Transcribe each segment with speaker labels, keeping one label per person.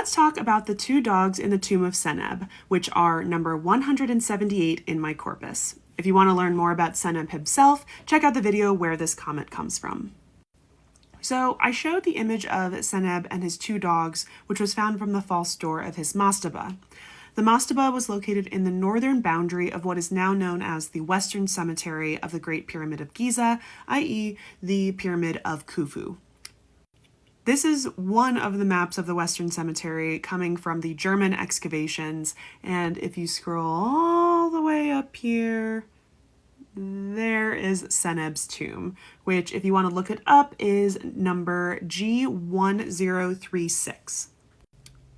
Speaker 1: let's talk about the 2 dogs in the tomb of Seneb, which are number 178 in my corpus. If you want to learn more about Seneb himself, check out the video where this comment comes from. So I showed the image of Seneb and his 2 dogs, which was found from the false door of his mastaba. The mastaba was located in the northern boundary of what is now known as the Western Cemetery of the Great Pyramid of Giza, i.e. the Pyramid of Khufu. This is one of the maps of the Western Cemetery coming from the German excavations, and if you scroll all the way up here, there is Seneb's tomb, which, if you want to look it up, is number G1036.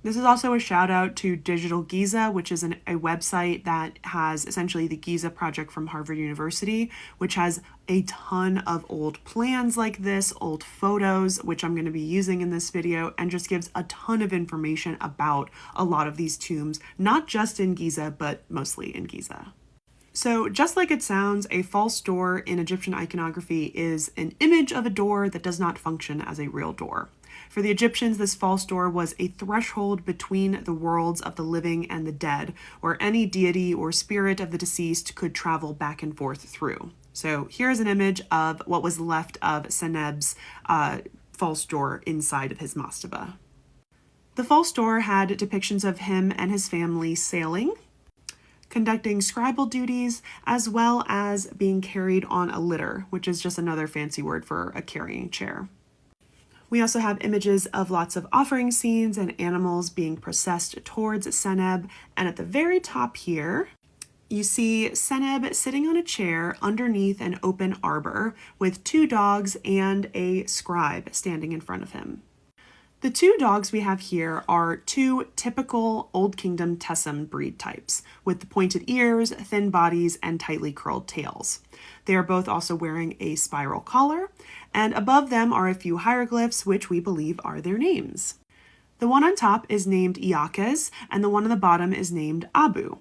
Speaker 1: This is also a shout out to Digital Giza, which is a website that has essentially the Giza project from Harvard University, which has a ton of old plans like this, old photos, which I'm going to be using in this video, and just gives a ton of information about a lot of these tombs, not just in Giza, but mostly in Giza. So just like it sounds, a false door in Egyptian iconography is an image of a door that does not function as a real door. For the Egyptians, this false door was a threshold between the worlds of the living and the dead, where any deity or spirit of the deceased could travel back and forth through. So here's an image of what was left of Seneb's false door inside of his mastaba. The false door had depictions of him and his family sailing, conducting scribal duties, as well as being carried on a litter, which is just another fancy word for a carrying chair. We also have images of lots of offering scenes and animals being processed towards Seneb, and at the very top here, you see Seneb sitting on a chair underneath an open arbor with 2 dogs and a scribe standing in front of him. The 2 dogs we have here are 2 typical Old Kingdom Tessem breed types, with the pointed ears, thin bodies, and tightly curled tails. They are both also wearing a spiral collar, and above them are a few hieroglyphs, which we believe are their names. The one on top is named Iakes, and the one on the bottom is named Abu.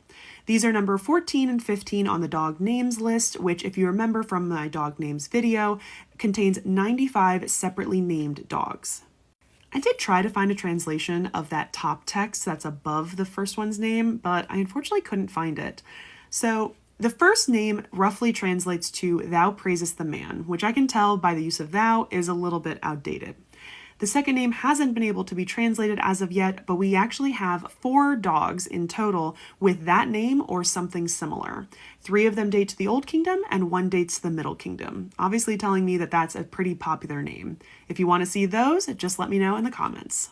Speaker 1: These are number 14 and 15 on the dog names list, which, if you remember from my dog names video, contains 95 separately named dogs. I did try to find a translation of that top text that's above the first one's name, but I unfortunately couldn't find it. So the first name roughly translates to "thou praisest the man," which I can tell by the use of "thou" is a little bit outdated. The second name hasn't been able to be translated as of yet, but we actually have 4 dogs in total with that name or something similar. 3 of them date to the Old Kingdom and 1 dates to the Middle Kingdom, obviously telling me that that's a pretty popular name. If you want to see those, just let me know in the comments.